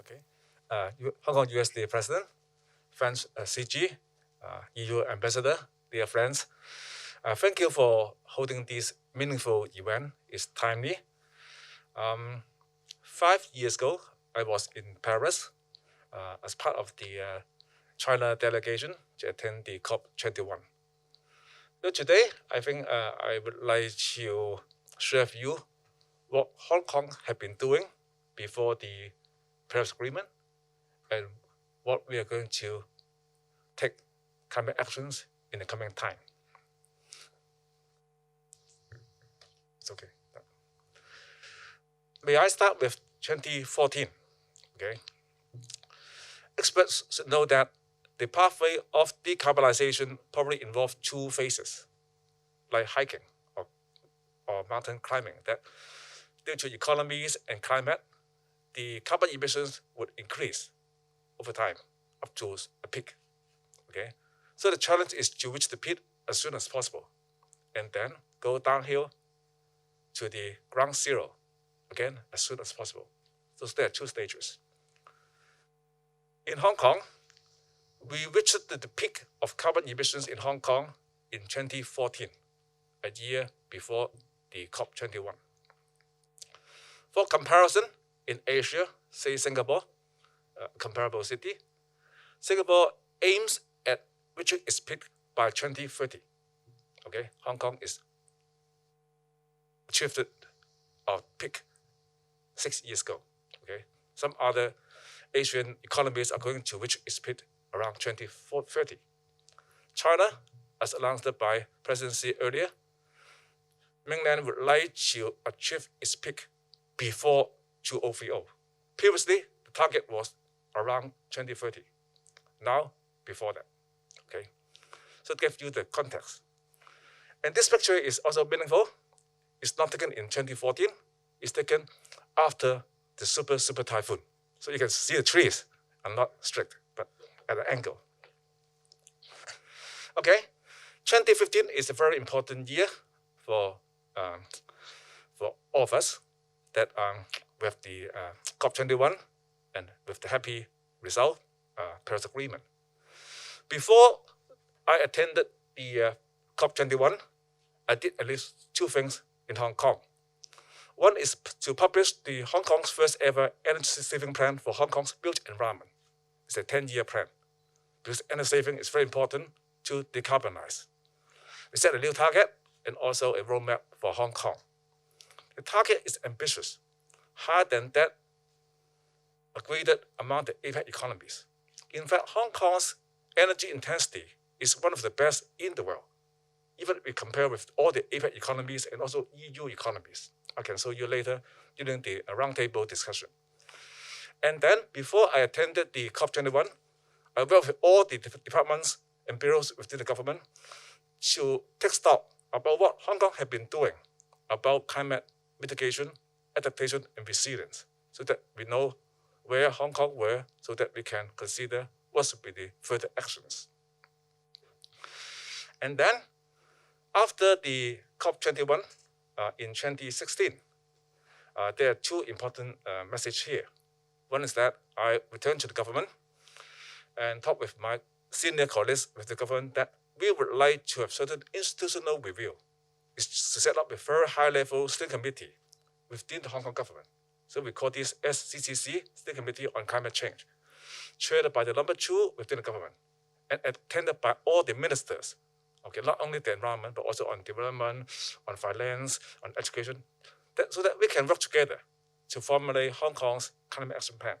Okay. Hong Kong USD President, French CG, EU Ambassador, dear friends. Thank you for holding this meaningful event. It's timely. 5 years ago, I was in Paris as part of the China delegation to attend the COP21. So today, I think I would like to share with you what Hong Kong have been doing before the Paris Agreement and what we are going to take climate actions in the coming time. It's okay. May I start with 2014? Okay. Experts should know that the pathway of decarbonization probably involves two phases, like hiking or mountain climbing, that due to economies and climate, the carbon emissions would increase over time up to a peak. Okay, so the challenge is to reach the peak as soon as possible, and then go downhill to the ground zero again as soon as possible. So there are two stages. In Hong Kong, we reached the peak of carbon emissions in Hong Kong in 2014, a year before the COP21. For comparison, in Asia, say Singapore, a comparable city, Singapore aims at reaching its peak by 2030. Okay, Hong Kong is achieved our peak 6 years ago. Okay, some other Asian economies are going to reach its peak around 2030. China, as announced by presidency earlier, mainland would like to achieve its peak before 2030. Previously, the target was around 2030. Now, before that. Okay, so to give you the context. And this picture is also meaningful. It's not taken in 2014. It's taken after the super typhoon. So you can see the trees are not strict, but at an angle. Okay, 2015 is a very important year for all of us, that with the COP21 and with the happy result, Paris Agreement. Before I attended the COP21, I did at least two things in Hong Kong. One is to publish the Hong Kong's first ever energy saving plan for Hong Kong's built environment. It's a 10-year plan, because energy saving is very important to decarbonize. We set a new target and also a roadmap for Hong Kong. The target is ambitious, higher than that agreed among the APEC economies. In fact, Hong Kong's energy intensity is one of the best in the world, even if we compare with all the APEC economies and also EU economies. I can show you later during the roundtable discussion. And then before I attended the COP21, I worked with all the departments and bureaus within the government to take stock about what Hong Kong has been doing about climate mitigation, adaptation, and resilience, so that we know where Hong Kong were, so that we can consider what should be the further actions. And then, after the COP21 in 2016, there are two important messages here. One is that I returned to the government and talked with my senior colleagues with the government that we would like to have certain institutional review. It's to set up a very high-level steering committee within the Hong Kong government. So we call this SCCC, Steering Committee on Climate Change, chaired by the number 2 within the government and attended by all the ministers. Okay, not only the environment, but also on development, on finance, on education, so that we can work together to formulate Hong Kong's climate action plan.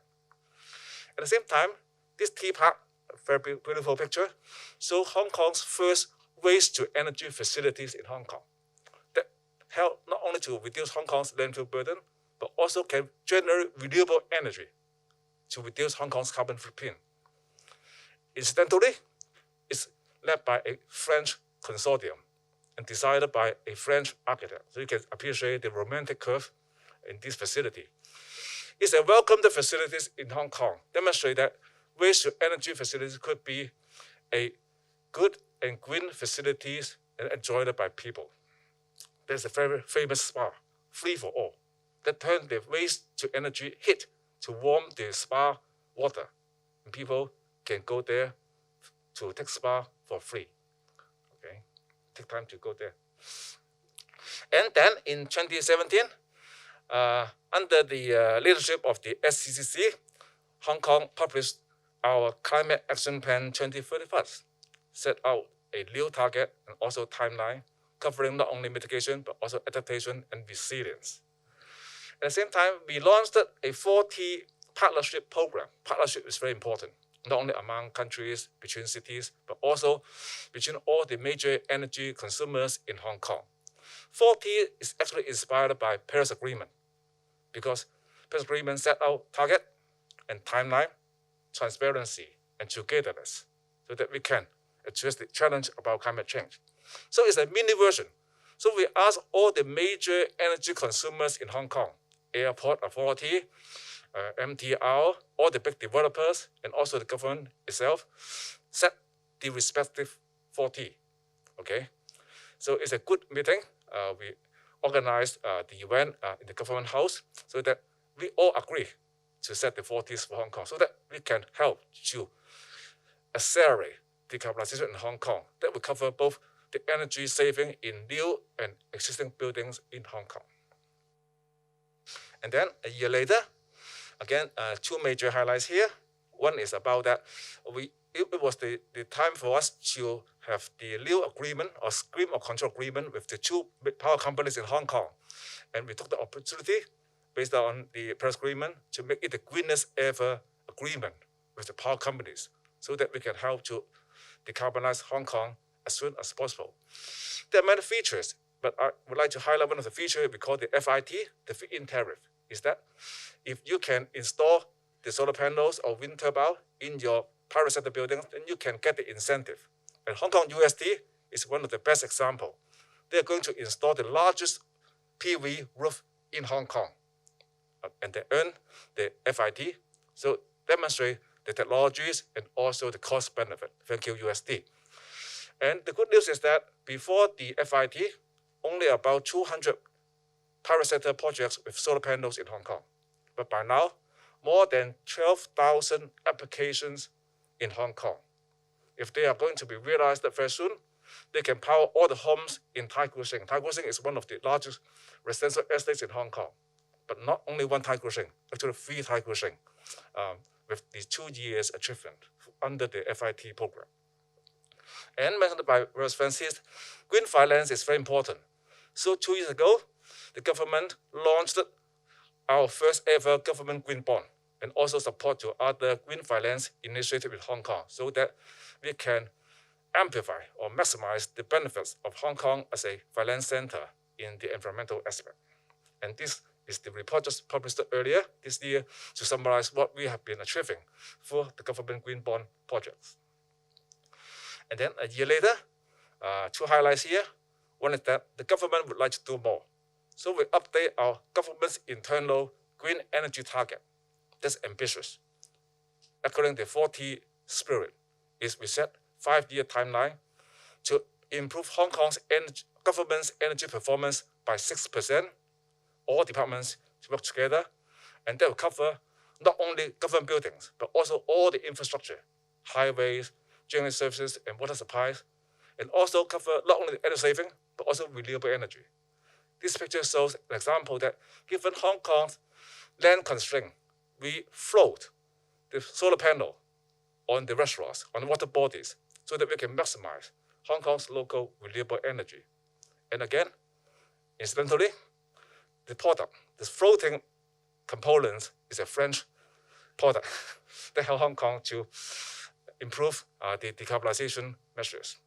At the same time, this teapot, a very beautiful picture, shows Hong Kong's first waste-to-energy facilities in Hong Kong that help not only to reduce Hong Kong's landfill burden, but also can generate renewable energy to reduce Hong Kong's carbon footprint. Incidentally, it's led by a French consortium and designed by a French architect. So you can appreciate the romantic curve in this facility. It's a welcomed facilities in Hong Kong, demonstrate that waste-to-energy facilities could be a good and green facilities and enjoyed by people. There's a very famous spa, Free for All, that turned the waste-to-energy heat to warm the spa water. And people can go there to take spa for free. Okay, take time to go there. And then in 2017, under the leadership of the SCCC, Hong Kong published our Climate Action Plan 2035, set out a new target and also timeline, covering not only mitigation, but also adaptation and resilience. At the same time, we launched a 40 partnership program. Partnership is very important, not only among countries, between cities, but also between all the major energy consumers in Hong Kong. 40 is actually inspired by Paris Agreement, because Paris Agreement set out target and timeline, transparency, and togetherness, so that we can address the challenge about climate change. So it's a mini version. So we ask all the major energy consumers in Hong Kong, Airport Authority, MTR, all the big developers, and also the government itself, set the respective 40. Okay, so it's a good meeting. We organized the event in the government house so that we all agree to set the 40s for Hong Kong, so that we can help to accelerate decarbonization in Hong Kong. That will cover both the energy saving in new and existing buildings in Hong Kong. And then a year later, again, two major highlights here. One is about that it was the time for us to have the new agreement or scheme of control agreement with the two big power companies in Hong Kong. And we took the opportunity, based on the Paris Agreement, to make it the greenest ever agreement with the power companies, so that we can help to decarbonize Hong Kong as soon as possible. There are many features, but I would like to highlight one of the features we call the FIT, the feed-in tariff, is that if you can install the solar panels or wind turbine in your private sector buildings, then you can get the incentive. And Hong Kong UST is one of the best examples. They are going to install the largest PV roof in Hong Kong, and they earn the FIT. So demonstrate the technologies and also the cost benefit. Thank you, USD. And the good news is that before the FIT, only about 200 private sector projects with solar panels in Hong Kong. But by now, more than 12,000 applications in Hong Kong. If they are going to be realized very soon, they can power all the homes in Tai Kwu Shing. Tai Kwu Shing is one of the largest residential estates in Hong Kong. But not only one Tai Kwu Shing, actually 3 Tai Kwu Shing, with the 2 years achievement under the FIT program. And mentioned by Ross Francis, green finance is very important. So 2 years ago, the government launched our first ever government green bond, and also support to other green finance initiatives in Hong Kong, so that we can amplify or maximize the benefits of Hong Kong as a finance center in the environmental aspect. And this is the report just published earlier this year to summarize what we have been achieving for the government green bond projects. And then a year later, 2 highlights here. One is that the government would like to do more. So we update our government's internal green energy target. That's ambitious. According to the 40 spirit, is we set 5-year timeline to improve Hong Kong's government's energy performance by 6%. All departments to work together, and that will cover not only government buildings, but also all the infrastructure, highways, drainage services, and water supplies, and also cover not only the energy saving, but also renewable energy. This picture shows an example that given Hong Kong's land constraint, we float the solar panel on the reservoirs, on the water bodies, so that we can maximize Hong Kong's local renewable energy. And again, incidentally, the product, the floating components, is a French product that help Hong Kong to improve the decarbonization measures.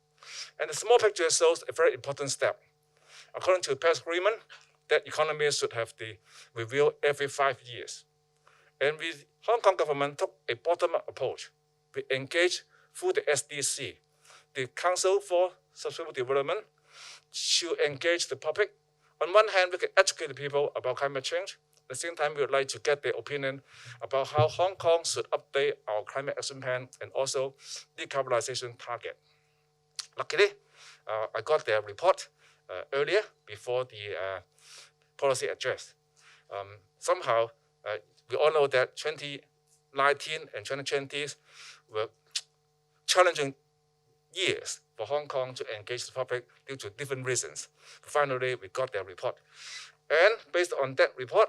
And the small picture shows a very important step. According to the Paris Agreement, that economies should have the review every 5 years. And Hong Kong government took a bottom-up approach. We engaged through the SDC, the Council for Sustainable Development, to engage the public. On one hand, we can educate the people about climate change. At the same time, we would like to get their opinion about how Hong Kong should update our climate action plan and also decarbonization target. Luckily, I got their report earlier before the policy address. Somehow, We all know that 2019 and 2020 were challenging years for Hong Kong to engage the public due to different reasons. Finally, we got their report. And based on that report,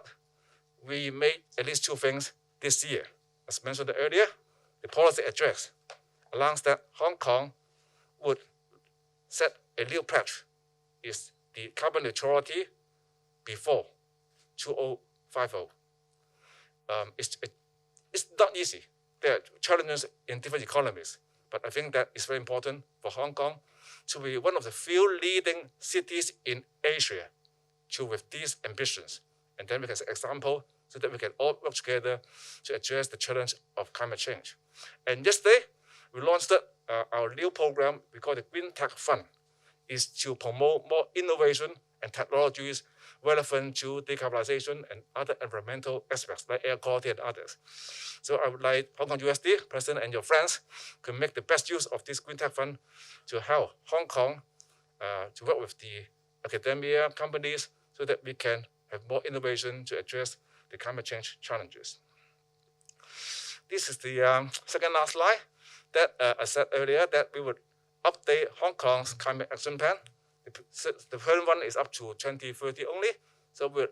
we made at least two things this year. As mentioned earlier, the policy address announced that Hong Kong would set a new pledge, is the carbon neutrality before 2050. It's not easy. There are challenges in different economies, but I think that it's very important for Hong Kong to be one of the few leading cities in Asia with these ambitions. And then we can set an example so that we can all work together to address the challenge of climate change. And yesterday, we launched our new program we call the Green Tech Fund, is to promote more innovation and technologies relevant to decarbonization and other environmental aspects like air quality and others. So I would like Hong Kong USD, President and your friends, to make the best use of this Green Tech Fund to help Hong Kong to work with the academia, companies, so that we can have more innovation to address the climate change challenges. This is the second last slide that I said earlier that we would update Hong Kong's climate action plan. The current one is up to 2030 only, so we'll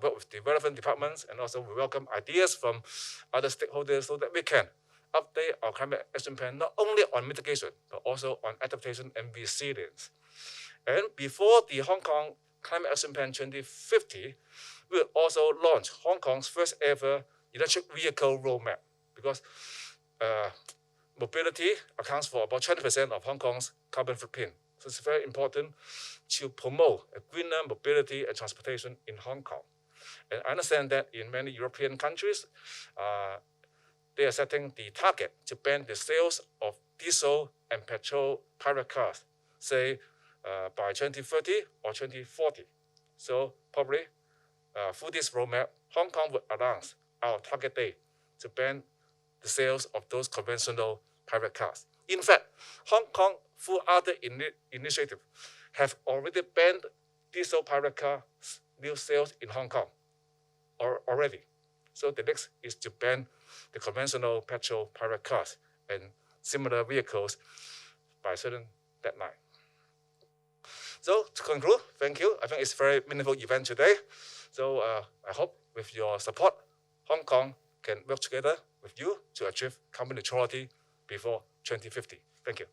work with the relevant departments, and also we welcome ideas from other stakeholders so that we can update our climate action plan not only on mitigation, but also on adaptation and resilience. And before the Hong Kong Climate Action Plan 2050, we'll also launch Hong Kong's first ever electric vehicle roadmap, because mobility accounts for about 20% of Hong Kong's carbon footprint. So it's very important to promote a greener mobility and transportation in Hong Kong. And I understand that in many European countries, they are setting the target to ban the sales of diesel and petrol private cars, say by 2030 or 2040. So probably through this roadmap, Hong Kong would announce our target date to ban the sales of those conventional private cars. In fact, Hong Kong, through other initiatives, have already banned diesel private car new sales in Hong Kong already. So the next is to ban the conventional petrol private cars and similar vehicles by a certain deadline. So to conclude, thank you. I think it's a very meaningful event today. So I hope with your support, Hong Kong can work together with you to achieve carbon neutrality before 2050. Thank you.